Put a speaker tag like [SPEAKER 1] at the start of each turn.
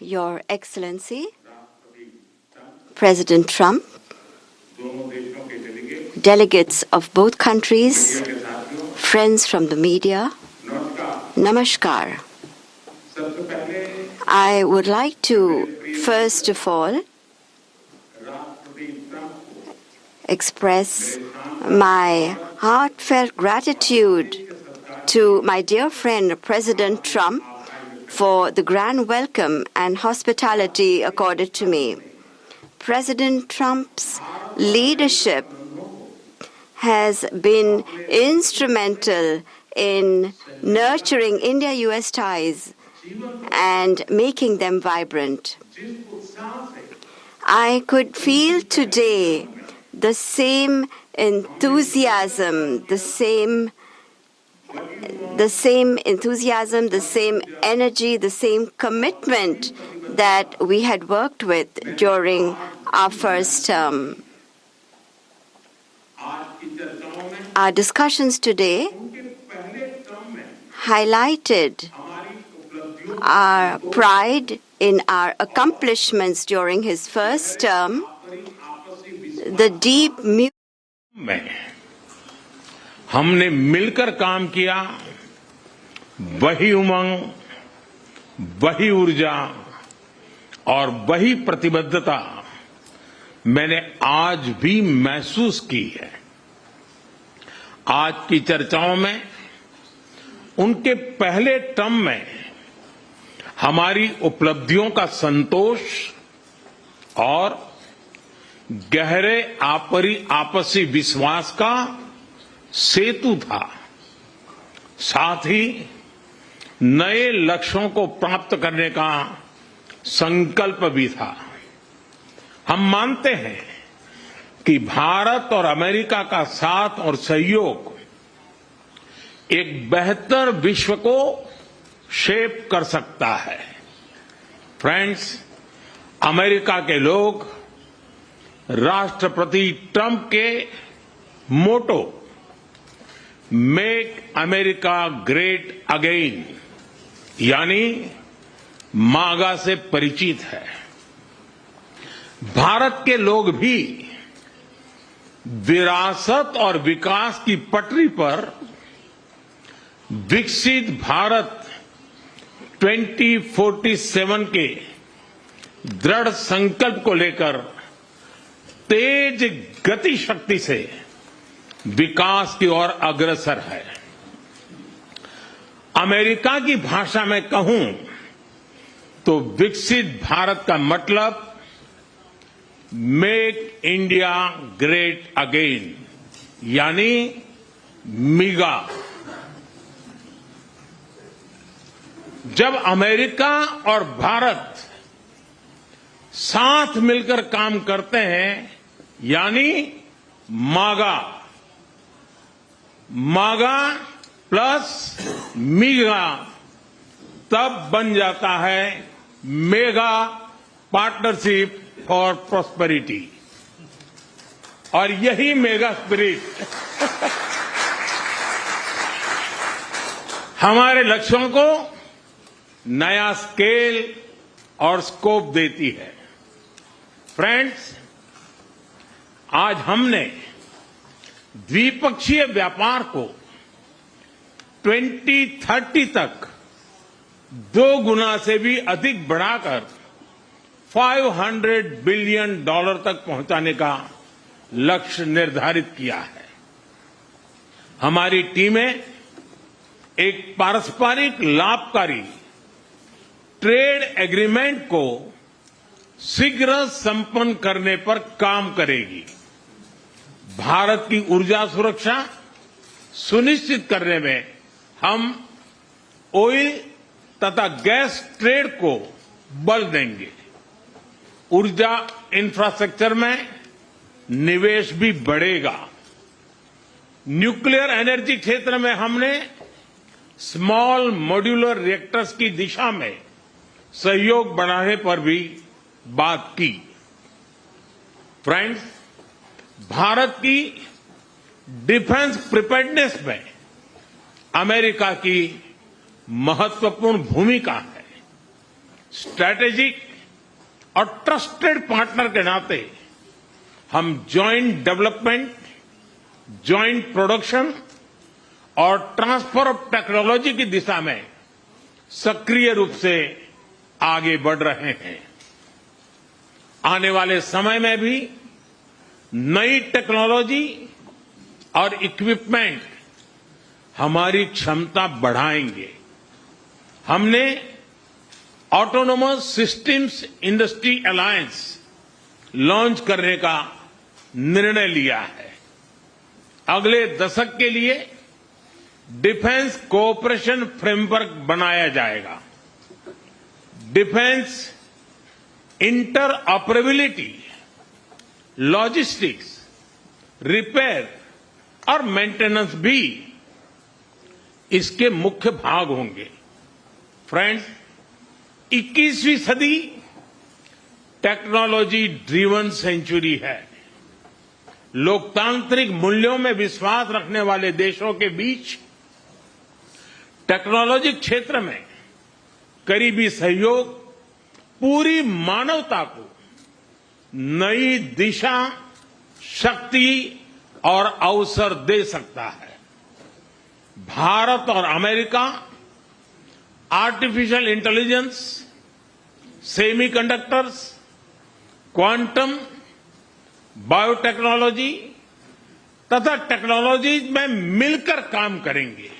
[SPEAKER 1] Your Excellency, President Trump, delegates of both countries, friends from the media, Namaskar. I would like to, first of all, express my heartfelt gratitude to my dear friend, President Trump, for the grand welcome and hospitality accorded to me. President Trump's leadership has been instrumental in nurturing India-US ties and making them vibrant. I could feel today the same enthusiasm, the same energy, the same commitment that we had worked with during our first term. Our discussions today highlighted our pride in our accomplishments during his first term, the deep
[SPEAKER 2] हमने मिलकर काम किया, वही उमंग, वही ऊर्जा और वही प्रतिबद्धता मैंने आज भी महसूस की है। आज की चर्चाओं में उनके पहले टर्म में हमारी उपलब्धियों का संतोष और गहरे आपसी विश्वास का सेतु था। साथ ही नए लक्ष्यों को प्राप्त करने का संकल्प भी था। हम मानते हैं कि भारत और अमेरिका का साथ और सहयोग एक बेहतर विश्व को शेप कर सकता है। फ्रेंड्स, अमेरिका के लोग राष्ट्रपति ट्रंप के मोटो मेक अमेरिका ग्रेट अगेन यानी मागा से परिचित है। भारत के लोग भी विरासत और विकास की पटरी पर विकसित भारत 2047 के दृढ़ संकल्प को लेकर तेज गति शक्ति से विकास की ओर अग्रसर है। अमेरिका की भाषा में कहूं तो विकसित भारत का मतलब मेक इंडिया ग्रेट अगेन यानी मिगा। जब अमेरिका और भारत साथ मिलकर काम करते हैं यानी मागा प्लस मिगा, तब बन जाता है मेगा पार्टनरशिप फॉर प्रॉस्पेरिटी। और यही मेगा स्पिरिट हमारे लक्ष्यों को नया स्केल और स्कोप देती है। फ्रेंड्स, आज हमने द्विपक्षीय व्यापार को 2030 तक 2 गुना से भी अधिक बढ़ाकर $500 बिलियन तक पहुंचाने का लक्ष्य निर्धारित किया है। हमारी टीमें एक पारस्परिक लाभकारी ट्रेड एग्रीमेंट को शीघ्र संपन्न करने पर काम करेगी। भारत की ऊर्जा सुरक्षा सुनिश्चित करने में हम ऑयल तथा गैस ट्रेड को बल देंगे। ऊर्जा इंफ्रास्ट्रक्चर में निवेश भी बढ़ेगा। न्यूक्लियर एनर्जी क्षेत्र में हमने स्मॉल मॉड्यूलर रिएक्टर्स की दिशा में सहयोग बढ़ाने पर भी बात की। फ्रेंड्स, भारत की डिफेंस प्रिपेयर्डनेस में अमेरिका की महत्वपूर्ण भूमिका है। स्ट्रैटेजिक और ट्रस्टेड पार्टनर के नाते हम जॉइंट डेवलपमेंट, जॉइंट प्रोडक्शन और ट्रांसफर ऑफ टेक्नोलॉजी की दिशा में सक्रिय रूप से आगे बढ़ रहे हैं। आने वाले समय में भी नई टेक्नोलॉजी और इक्विपमेंट हमारी क्षमता बढ़ाएंगे। हमने autonomous systems industry alliance launch करने का निर्णय लिया है। अगले दशक के लिए डिफेंस कोऑपरेशन फ्रेमवर्क बनाया जाएगा। Defence inter operability, logistics, repair और मेंटेनेंस भी इसके मुख्य भाग होंगे। फ्रेंड्स, 21वीं सदी टेक्नोलॉजी ड्रिवन सेंचुरी है। लोकतांत्रिक मूल्यों में विश्वास रखने वाले देशों के बीच टेक्नोलॉजी क्षेत्र में करीबी सहयोग पूरी मानवता को नई दिशा, शक्ति और अवसर दे सकता है। भारत और America artificial intelligence, semiconductors, quantum, biotechnology तथा टेक्नोलॉजी में मिलकर काम करेंगे।